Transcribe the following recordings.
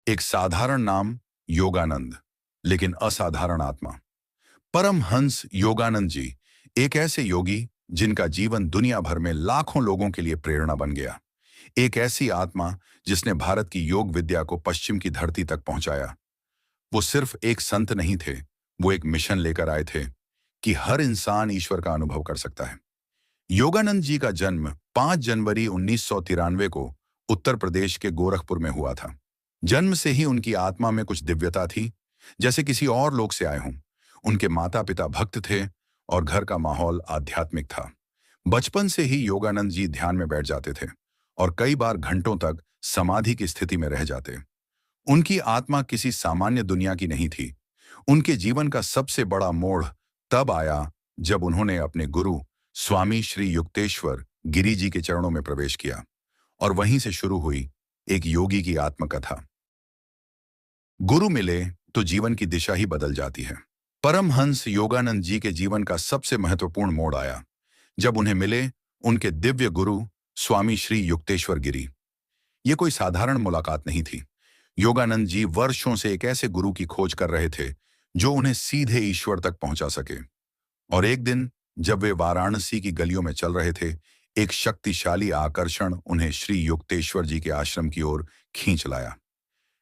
एक साधारण नाम योगानंद, लेकिन असाधारण आत्मा। परमहंस योगानंद जी एक ऐसे योगी जिनका जीवन दुनिया भर में लाखों लोगों के लिए प्रेरणा बन गया। एक ऐसी आत्मा जिसने भारत की योग विद्या को पश्चिम की धरती तक पहुंचाया। वो सिर्फ एक संत नहीं थे, वो एक मिशन लेकर आए थे कि हर इंसान ईश्वर का अनुभव कर सकता है। योगानंद जी का जन्म 5 जनवरी 1993 को उत्तर प्रदेश के गोरखपुर में हुआ था। जन्म से ही उनकी आत्मा में कुछ दिव्यता थी, जैसे किसी और लोक से आए हों। उनके माता पिता भक्त थे और घर का माहौल आध्यात्मिक था। बचपन से ही योगानंद जी ध्यान में बैठ जाते थे और कई बार घंटों तक समाधि की स्थिति में रह जाते। उनकी आत्मा किसी सामान्य दुनिया की नहीं थी। उनके जीवन का सबसे बड़ा मोड़ तब आया जब उन्होंने अपने गुरु स्वामी श्री युक्तेश्वर गिरी जी के चरणों में प्रवेश किया, और वहीं से शुरू हुई एक योगी की आत्मकथा। गुरु मिले तो जीवन की दिशा ही बदल जाती है। परमहंस योगानंद जी के जीवन का सबसे महत्वपूर्ण मोड़ आया जब उन्हें मिले उनके दिव्य गुरु स्वामी श्री युक्तेश्वर गिरी। ये कोई साधारण मुलाकात नहीं थी। योगानंद जी वर्षों से एक ऐसे गुरु की खोज कर रहे थे जो उन्हें सीधे ईश्वर तक पहुंचा सके। और एक दिन जब वे वाराणसी की गलियों में चल रहे थे, एक शक्तिशाली आकर्षण उन्हें श्री युक्तेश्वर जी के आश्रम की ओर खींच लाया,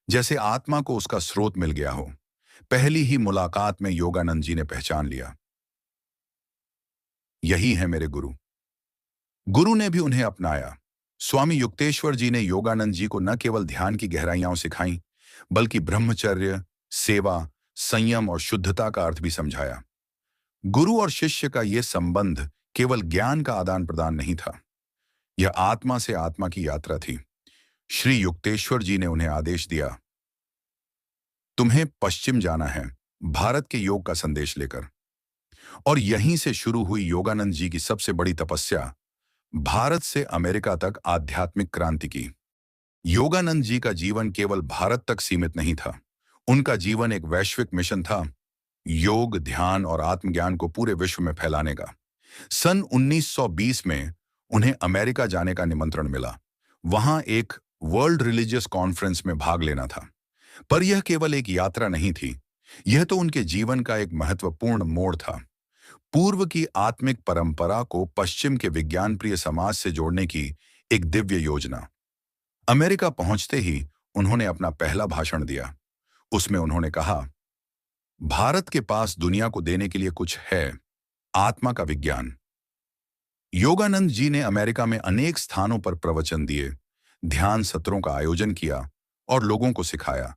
जैसे आत्मा को उसका स्रोत मिल गया हो। पहली ही मुलाकात में योगानंद जी ने पहचान लिया, यही है मेरे गुरु। गुरु ने भी उन्हें अपनाया। स्वामी युक्तेश्वर जी ने योगानंद जी को न केवल ध्यान की गहराइयां सिखाई, बल्कि ब्रह्मचर्य, सेवा, संयम और शुद्धता का अर्थ भी समझाया। गुरु और शिष्य का यह संबंध केवल ज्ञान का आदान प्रदान नहीं था, यह आत्मा से आत्मा की यात्रा थी। श्री युक्तेश्वर जी ने उन्हें आदेश दिया, तुम्हें पश्चिम जाना है, भारत के योग का संदेश लेकर। और यहीं से शुरू हुई योगानंद जी की सबसे बड़ी तपस्या, भारत से अमेरिका तक आध्यात्मिक क्रांति की। योगानंद जी का जीवन केवल भारत तक सीमित नहीं था, उनका जीवन एक वैश्विक मिशन था, योग, ध्यान और आत्मज्ञान को पूरे विश्व में फैलाने का। सन 1920 में उन्हें अमेरिका जाने का निमंत्रण मिला। वहां एक वर्ल्ड रिलीजियस कॉन्फ्रेंस में भाग लेना था। पर यह केवल एक यात्रा नहीं थी, यह तो उनके जीवन का एक महत्वपूर्ण मोड़ था। पूर्व की आत्मिक परंपरा को पश्चिम के विज्ञान प्रिय समाज से जोड़ने की एक दिव्य योजना। अमेरिका पहुंचते ही उन्होंने अपना पहला भाषण दिया। उसमें उन्होंने कहा, भारत के पास दुनिया को देने के लिए कुछ है, आत्मा का विज्ञान। योगानंद जी ने अमेरिका में अनेक स्थानों पर प्रवचन दिए, ध्यान सत्रों का आयोजन किया और लोगों को सिखाया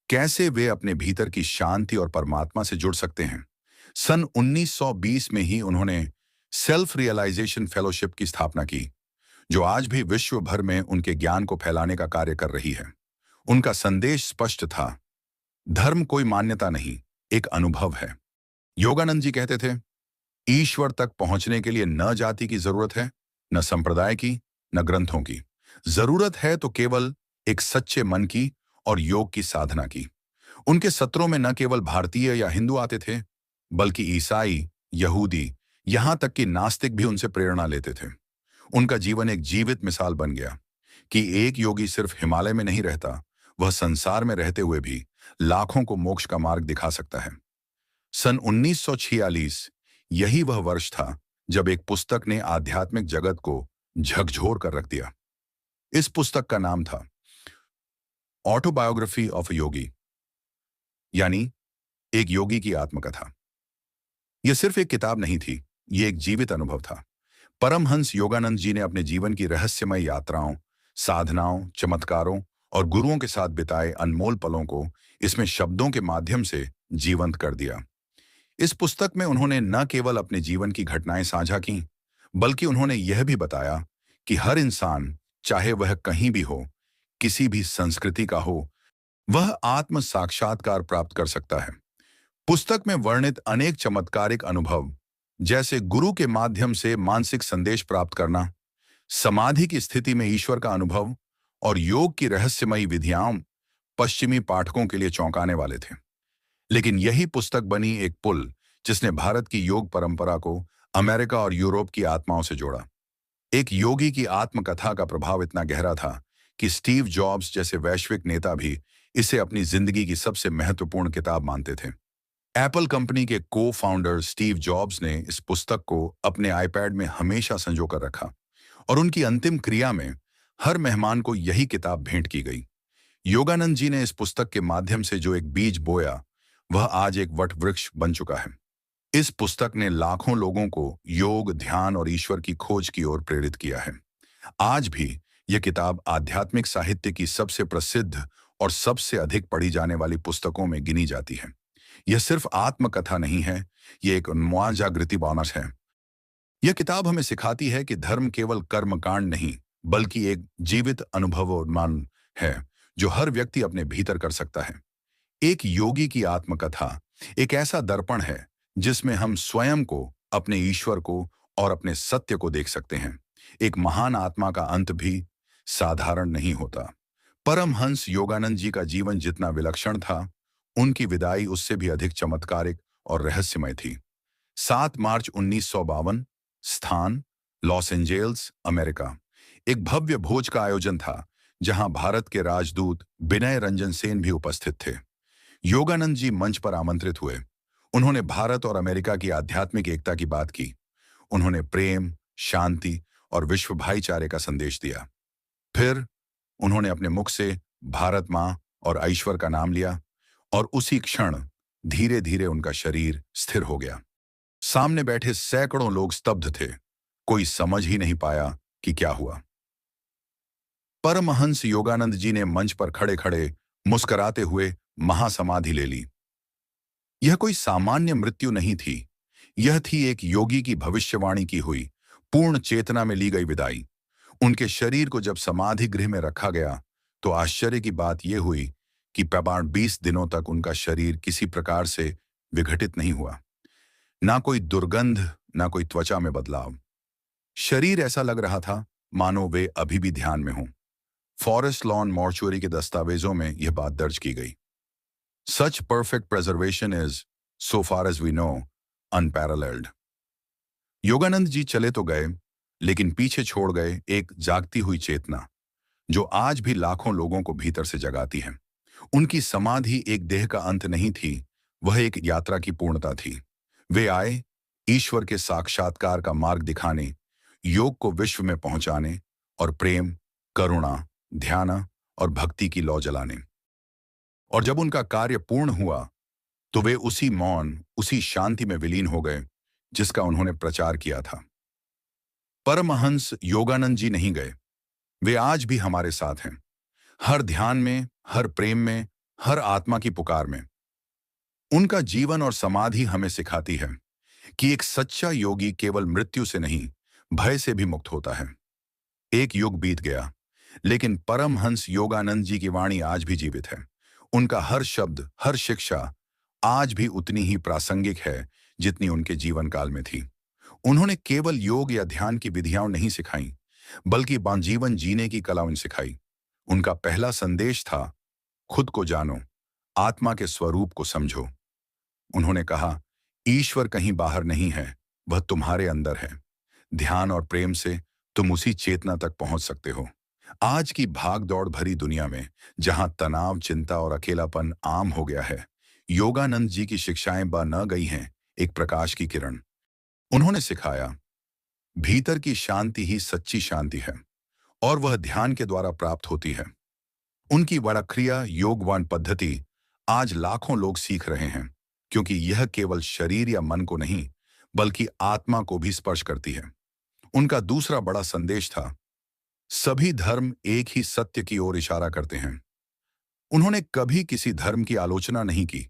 कैसे वे अपने भीतर की शांति और परमात्मा से जुड़ सकते हैं। सन 1920 में ही उन्होंने सेल्फ रियलाइजेशन फेलोशिप की स्थापना की, जो आज भी विश्व भर में उनके ज्ञान को फैलाने का कार्य कर रही है। उनका संदेश स्पष्ट था, धर्म कोई मान्यता नहीं, एक अनुभव है। योगानंद जी कहते थे, ईश्वर तक पहुंचने के लिए न जाति की जरूरत है, न संप्रदाय की, न ग्रंथों की। जरूरत है तो केवल एक सच्चे मन की और योग की साधना की। उनके सत्रों में न केवल भारतीय या हिंदू आते थे, बल्कि ईसाई, यहूदी, यहां तक कि नास्तिक भी उनसे प्रेरणा लेते थे। उनका जीवन एक जीवित मिसाल बन गया कि एक योगी सिर्फ हिमालय में नहीं रहता, वह संसार में रहते हुए भी लाखों को मोक्ष का मार्ग दिखा सकता है। सन 1946 यही वह वर्ष था जब एक पुस्तक ने आध्यात्मिक जगत को झकझोर कर रख दिया। इस पुस्तक का नाम था ऑटोबायोग्राफी ऑफ अ योगी, यानी एक योगी की आत्मकथा। यह सिर्फ एक किताब नहीं थी, यह एक जीवित अनुभव था। परमहंस योगानंद जी ने अपने जीवन की रहस्यमय यात्राओं, साधनाओं, चमत्कारों और गुरुओं के साथ बिताए अनमोल पलों को इसमें शब्दों के माध्यम से जीवंत कर दिया। इस पुस्तक में उन्होंने न केवल अपने जीवन की घटनाएं साझा की, बल्कि उन्होंने यह भी बताया कि हर इंसान, चाहे वह कहीं भी हो, किसी भी संस्कृति का हो, वह आत्म साक्षात्कार प्राप्त कर सकता है। पुस्तक में वर्णित अनेक चमत्कारिक अनुभव, जैसे गुरु के माध्यम से मानसिक संदेश प्राप्त करना, समाधि की स्थिति में ईश्वर का अनुभव और योग की रहस्यमयी विधियां, पश्चिमी पाठकों के लिए चौंकाने वाले थे। लेकिन यही पुस्तक बनी एक पुल जिसने भारत की योग परंपरा को अमेरिका और यूरोप की आत्माओं से जोड़ा। एक योगी की आत्मकथा का प्रभाव इतना गहरा था कि स्टीव जॉब्स जैसे वैश्विक नेता भी इसे अपनी जिंदगी की सबसे महत्वपूर्ण किताब मानते थे। एप्पल कंपनी के को फाउंडर स्टीव जॉब्स ने इस पुस्तक को अपने आईपैड में हमेशा संजो कर रखा और उनकी अंतिम क्रिया में हर मेहमान को यही किताब भेंट की गई। योगानंद जी ने इस पुस्तक के माध्यम से जो एक बीज बोया, वह आज एक वट वृक्ष बन चुका है। इस पुस्तक ने लाखों लोगों को योग, ध्यान और ईश्वर की खोज की ओर प्रेरित किया है। आज भी यह किताब आध्यात्मिक साहित्य की सबसे प्रसिद्ध और सबसे अधिक पढ़ी जाने वाली पुस्तकों में गिनी जाती है। यह सिर्फ आत्मकथा नहीं है, यह एक उन्माद जागृति बोनस है। यह किताब हमें सिखाती है कि धर्म केवल कर्मकांड नहीं, बल्कि एक जीवित अनुभव और मान है जो हर व्यक्ति अपने भीतर कर सकता है। एक योगी की आत्मकथा एक ऐसा दर्पण है जिसमें हम स्वयं को, अपने ईश्वर को और अपने सत्य को देख सकते हैं। एक महान आत्मा का अंत भी साधारण नहीं होता। परमहंस योगानंद जी का जीवन जितना विलक्षण था, उनकी विदाई उससे भी अधिक चमत्कारिक और रहस्यमय थी। 7 मार्च 1952, स्थान लॉस एंजेल्स, अमेरिका। एक भव्य भोज का आयोजन था जहां भारत के राजदूत विनय रंजन सेन भी उपस्थित थे। योगानंद जी मंच पर आमंत्रित हुए। उन्होंने भारत और अमेरिका की आध्यात्मिक एकता की बात की। उन्होंने प्रेम, शांति और विश्व भाईचारे का संदेश दिया। फिर उन्होंने अपने मुख से भारत मां और ईश्वर का नाम लिया और उसी क्षण धीरे धीरे उनका शरीर स्थिर हो गया। सामने बैठे सैकड़ों लोग स्तब्ध थे। कोई समझ ही नहीं पाया कि क्या हुआ। परमहंस योगानंद जी ने मंच पर खड़े खड़े मुस्कुराते हुए महासमाधि ले ली। यह कोई सामान्य मृत्यु नहीं थी, यह थी एक योगी की भविष्यवाणी की हुई पूर्ण चेतना में ली गई विदाई। उनके शरीर को जब समाधि गृह में रखा गया तो आश्चर्य की बात यह हुई कि 20 दिनों तक उनका शरीर किसी प्रकार से विघटित नहीं हुआ। ना कोई दुर्गंध, ना कोई त्वचा में बदलाव। शरीर ऐसा लग रहा था मानो वे अभी भी ध्यान में हों। फॉरेस्ट लॉन मॉर्चुअरी के दस्तावेजों में यह बात दर्ज की गई। Such perfect preservation is, so far as we know, unparalleled. Yogananda ji चले तो गए, लेकिन पीछे छोड़ गए एक जागती हुई चेतना जो आज भी लाखों लोगों को भीतर से जगाती है। उनकी समाधि एक देह का अंत नहीं थी, वह एक यात्रा की पूर्णता थी। वे आए ईश्वर के साक्षात्कार का मार्ग दिखाने, योग को विश्व में पहुंचाने और प्रेम, करुणा, ध्यान और भक्ति की लौ जलाने। और जब उनका कार्य पूर्ण हुआ तो वे उसी मौन, उसी शांति में विलीन हो गए जिसका उन्होंने प्रचार किया था। परमहंस योगानंद जी नहीं गए, वे आज भी हमारे साथ हैं। हर ध्यान में, हर प्रेम में, हर आत्मा की पुकार में। उनका जीवन और समाधि हमें सिखाती है कि एक सच्चा योगी केवल मृत्यु से नहीं, भय से भी मुक्त होता है। एक युग बीत गया, लेकिन परमहंस योगानंद जी की वाणी आज भी जीवित है। उनका हर शब्द, हर शिक्षा आज भी उतनी ही प्रासंगिक है जितनी उनके जीवन काल में थी। उन्होंने केवल योग या ध्यान की विधियां नहीं सिखाई, बल्कि जीवन जीने की कला उन्हें सिखाई। उनका पहला संदेश था, खुद को जानो, आत्मा के स्वरूप को समझो। उन्होंने कहा, ईश्वर कहीं बाहर नहीं है, वह तुम्हारे अंदर है। ध्यान और प्रेम से तुम उसी चेतना तक पहुंच सकते हो। आज की भाग दौड़ भरी दुनिया में, जहां तनाव, चिंता और अकेलापन आम हो गया है, योगानंद जी की शिक्षाएं न गई हैं एक प्रकाश की किरण। उन्होंने सिखाया, भीतर की शांति ही सच्ची शांति है और वह ध्यान के द्वारा प्राप्त होती है। उनकी वरक्रिया योगवान पद्धति आज लाखों लोग सीख रहे हैं, क्योंकि यह केवल शरीर या मन को नहीं, बल्कि आत्मा को भी स्पर्श करती है। उनका दूसरा बड़ा संदेश था, सभी धर्म एक ही सत्य की ओर इशारा करते हैं। उन्होंने कभी किसी धर्म की आलोचना नहीं की,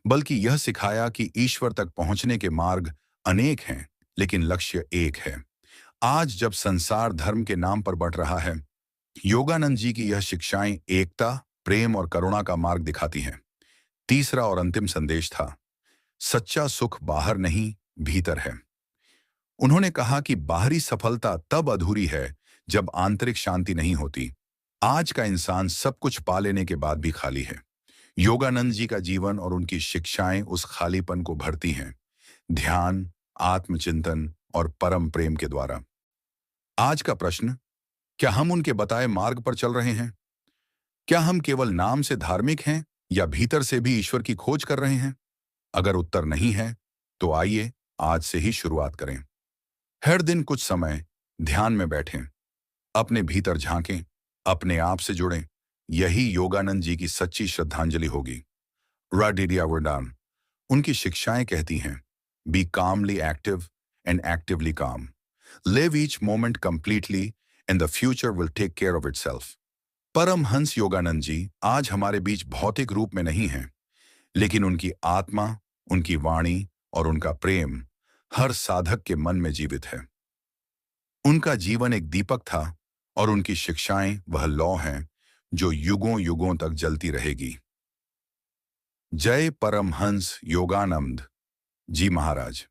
बल्कि यह सिखाया कि ईश्वर तक पहुंचने के मार्ग अनेक हैं, लेकिन लक्ष्य एक है। आज जब संसार धर्म के नाम पर बढ़ रहा है, योगानंद जी की यह शिक्षाएं एकता, प्रेम और करुणा का मार्ग दिखाती हैं। तीसरा और अंतिम संदेश था, सच्चा सुख बाहर नहीं, भीतर है। उन्होंने कहा कि बाहरी सफलता तब अधूरी है जब आंतरिक शांति नहीं होती। आज का इंसान सब कुछ पा लेने के बाद भी खाली है। योगानंद जी का जीवन और उनकी शिक्षाएं उस खालीपन को भरती हैं, ध्यान, आत्मचिंतन और परम प्रेम के द्वारा। आज का प्रश्न, क्या हम उनके बताए मार्ग पर चल रहे हैं? क्या हम केवल नाम से धार्मिक हैं या भीतर से भी ईश्वर की खोज कर रहे हैं? अगर उत्तर नहीं है, तो आइए आज से ही शुरुआत करें। हर दिन कुछ समय ध्यान में बैठें, अपने भीतर झांकें, अपने आप से जुड़ें। यही योगानंद जी की सच्ची श्रद्धांजलि होगी। राडिडिया वर्डान, उनकी शिक्षाएं कहती हैं, be calmly active and actively calm, live each moment completely and the future will take care of itself. Paramahansa Yogananda ji आज हमारे बीच भौतिक रूप में नहीं हैं, लेकिन उनकी आत्मा, उनकी वाणी और उनका प्रेम हर साधक के मन में जीवित है। उनका जीवन एक दीपक था और उनकी शिक्षाएं वह लौ हैं जो युगों युगों तक जलती रहेगी। जय परमहंस योगानंद जी महाराज।